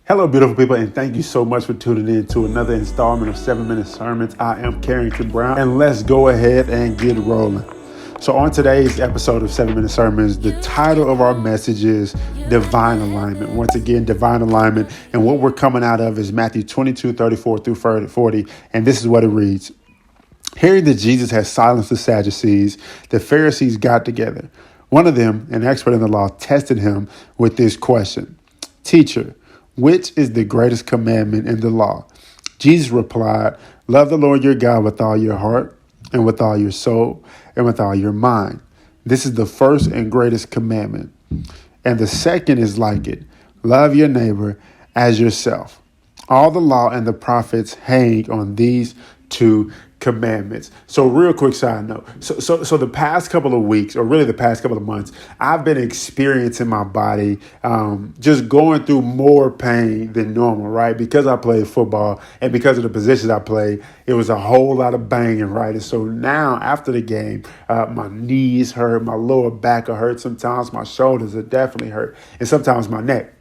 Hello, beautiful people, and thank you so much for tuning in to another installment of 7-Minute Sermons. I am TheCarringtonBrown, and let's go ahead and get rolling. So on today's episode of 7-Minute Sermons, the title of our message is Divine Alignment. Once again, Divine Alignment, and what we're coming out of is Matthew 22:34 through 40, and this is what it reads. Hearing that Jesus had silenced the Sadducees, the Pharisees got together. One of them, an expert in the law, tested him with this question. Teacher, which is the greatest commandment in the law? Jesus replied, love the Lord your God with all your heart and with all your soul and with all your mind. This is the first and greatest commandment. And the second is like it. Love your neighbor as yourself. All the law and the prophets hang on these two commandments. So real quick side note. So the past couple of weeks, or really the past couple of months, I've been experiencing my body just going through more pain than normal, right? Because I played football and because of the positions I play, it was a whole lot of banging, right? And so now after the game, my knees hurt, my lower back will hurt sometimes, my shoulders are definitely hurt, and sometimes my neck.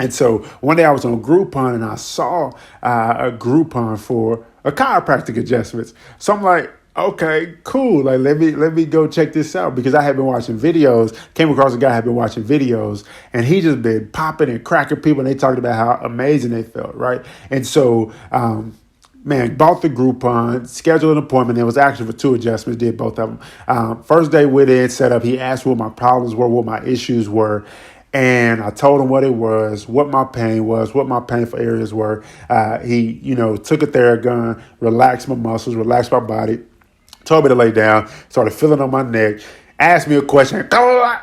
And so one day I was on Groupon and I saw a Groupon for a chiropractic adjustments. So I'm like, okay, cool. Like, let me go check this out, because I had been watching videos, came across a guy had been watching videos, and he just been popping and cracking people, and they talked about how amazing they felt, right? And so, bought the Groupon, scheduled an appointment. It was actually for two adjustments, did both of them. First day went in, set up. He asked what my problems were, what my issues were. And I told him what it was, what my pain was, what my painful areas were. He, took a Theragun, relaxed my muscles, relaxed my body, told me to lay down, started feeling on my neck, asked me a question, right?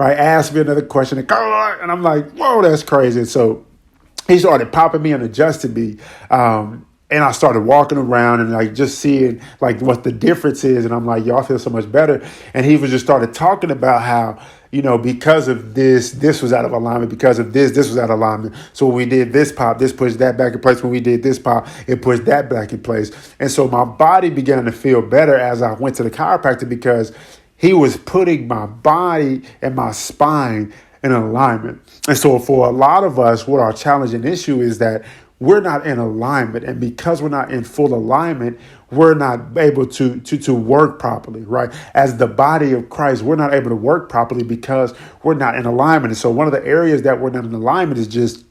Asked me another question, and I'm like, whoa, that's crazy. And so he started popping me and adjusting me. And I started walking around and just seeing what the difference is. And I'm like, y'all feel so much better. And he was just started talking about how, because of this was out of alignment. Because of this was out of alignment. So when we did this pop, this pushed that back in place. When we did this pop, it pushed that back in place. And so my body began to feel better as I went to the chiropractor, because he was putting my body and my spine in alignment. And so for a lot of us, what our challenging issue is that we're not in alignment. And because we're not in full alignment, we're not able to work properly, right? As the body of Christ, we're not able to work properly because we're not in alignment. And so one of the areas that we're not in alignment is just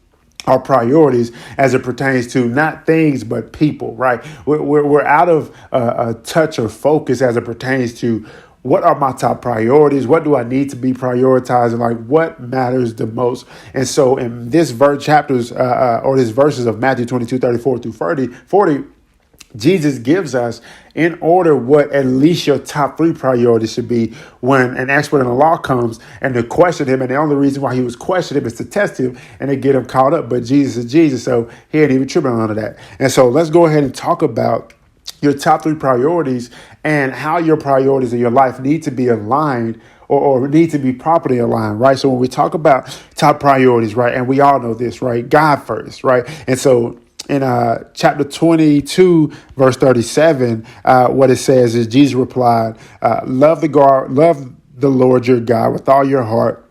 our priorities as it pertains to not things, but people, right? We're out of touch or focus as it pertains to what are my top priorities? What do I need to be prioritizing? What matters the most? And so in this verses of Matthew 22:34 through 40, Jesus gives us in order what at least your top three priorities should be when an expert in the law comes and to question him. And the only reason why he was questioning him is to test him and to get him caught up. But Jesus is Jesus, so he ain't even tripping on none of that. And so let's go ahead and talk about your top three priorities and how your priorities in your life need to be aligned or need to be properly aligned, right? So when we talk about top priorities, right, and we all know this, right, God first, right? And so in chapter 22, verse 37, what it says is Jesus replied, love the Lord your God with all your heart,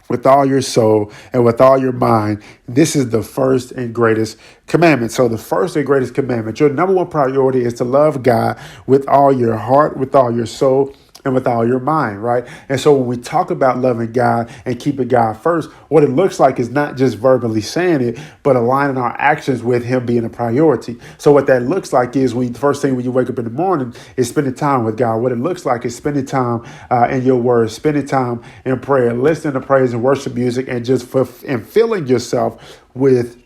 with all your soul, and with all your mind. This is the first and greatest commandment. So the first and greatest commandment, your number one priority is to love God with all your heart, with all your soul, and with all your mind, right? And so when we talk about loving God and keeping God first, what it looks like is not just verbally saying it, but aligning our actions with him being a priority. So what that looks like is the first thing when you wake up in the morning is spending time with God. What it looks like is spending time in your word, spending time in prayer, listening to praise and worship music, and just and filling yourself with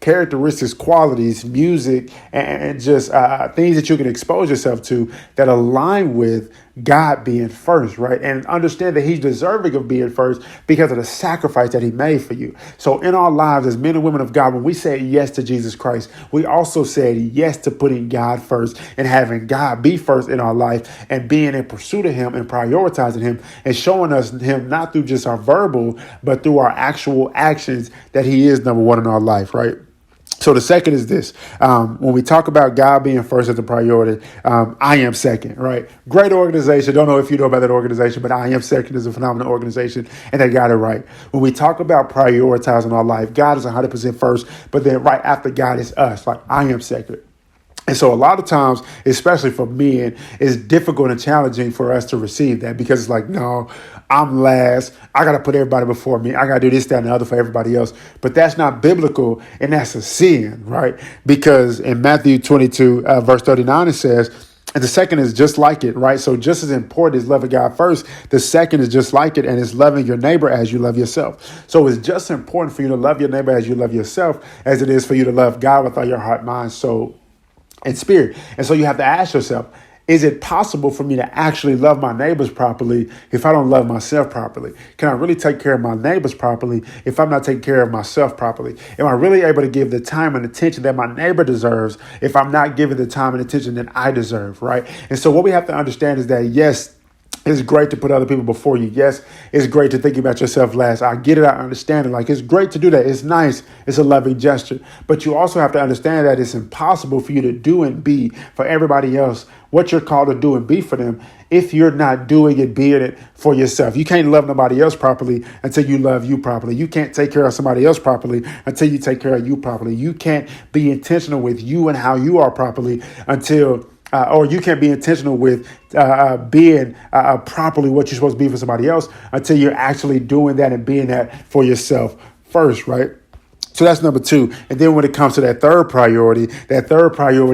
characteristics, qualities, music, and just things that you can expose yourself to that align with God being first, right? And understand that he's deserving of being first because of the sacrifice that he made for you. So in our lives as men and women of God, when we say yes to Jesus Christ, we also said yes to putting God first and having God be first in our life and being in pursuit of him and prioritizing him and showing us him not through just our verbal, but through our actual actions that he is number one in our life, right? So the second is this. When we talk about God being first as a priority, I am second, right? Great organization. Don't know if you know about that organization, but I am second is a phenomenal organization, and they got it right. When we talk about prioritizing our life, God is 100% first, but then right after God is us. Like, I am second. And so a lot of times, especially for men, it's difficult and challenging for us to receive that because it's like, no, I'm last. I got to put everybody before me. I got to do this, that, and the other for everybody else. But that's not biblical, and that's a sin, right? Because in Matthew 22, verse 39, it says, and the second is just like it, right? So just as important as loving God first, the second is just like it, and it's loving your neighbor as you love yourself. So it's just as important for you to love your neighbor as you love yourself as it is for you to love God with all your heart, mind, soul, and spirit. And so you have to ask yourself, is it possible for me to actually love my neighbors properly if I don't love myself properly? Can I really take care of my neighbors properly if I'm not taking care of myself properly? Am I really able to give the time and attention that my neighbor deserves if I'm not giving the time and attention that I deserve, right? And so what we have to understand is that, yes, it's great to put other people before you. Yes, it's great to think about yourself last. I get it. I understand it. Like, it's great to do that. It's nice. It's a loving gesture. But you also have to understand that it's impossible for you to do and be for everybody else what you're called to do and be for them if you're not doing it, being it for yourself. You can't love nobody else properly until you love you properly. You can't take care of somebody else properly until you take care of you properly. You can't be intentional with you and how you are properly until or you can't be intentional with being properly what you're supposed to be for somebody else until you're actually doing that and being that for yourself first, right? So that's number two. And then when it comes to that third priority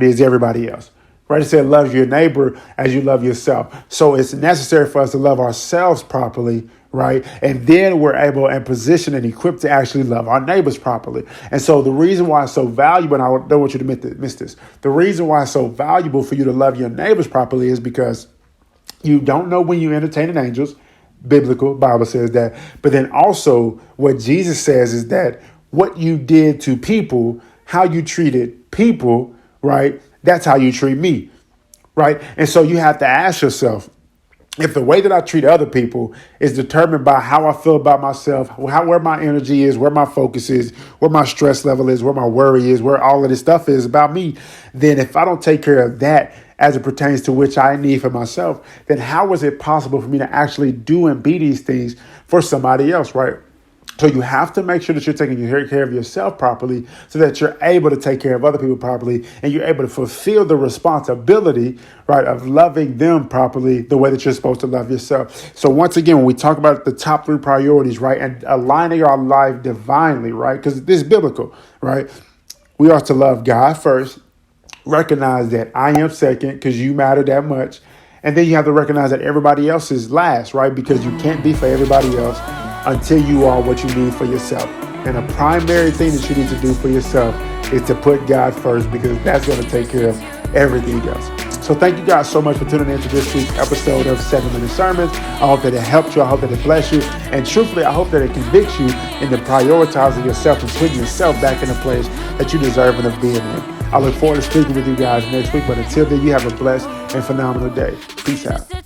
is everybody else. Right? It said, love your neighbor as you love yourself. So it's necessary for us to love ourselves properly, right? And then we're able and positioned and equipped to actually love our neighbors properly. And so the reason why it's so valuable, and I don't want you to miss this, the reason why it's so valuable for you to love your neighbors properly is because you don't know when you entertain angels. Biblical, Bible says that. But then also what Jesus says is that what you did to people, how you treated people, right? That's how you treat me, right? And so you have to ask yourself, if the way that I treat other people is determined by how I feel about myself, where my energy is, where my focus is, where my stress level is, where my worry is, where all of this stuff is about me, then if I don't take care of that as it pertains to which I need for myself, then how is it possible for me to actually do and be these things for somebody else, right? So you have to make sure that you're taking care of yourself properly so that you're able to take care of other people properly and you're able to fulfill the responsibility, right, of loving them properly the way that you're supposed to love yourself. So once again, when we talk about the top three priorities, right, and aligning our life divinely, right, because this is biblical, right, we are to love God first, recognize that I am second because you matter that much. And then you have to recognize that everybody else is last, right, because you can't be for everybody else until you are what you need for yourself. And a primary thing that you need to do for yourself is to put God first because that's going to take care of everything else. So thank you guys so much for tuning in to this week's episode of 7 Minute Sermons. I hope that it helped you. I hope that it blessed you. And truthfully, I hope that it convicts you into prioritizing yourself and putting yourself back in a place that you deserve and of being in. I look forward to speaking with you guys next week. But until then, you have a blessed and phenomenal day. Peace out.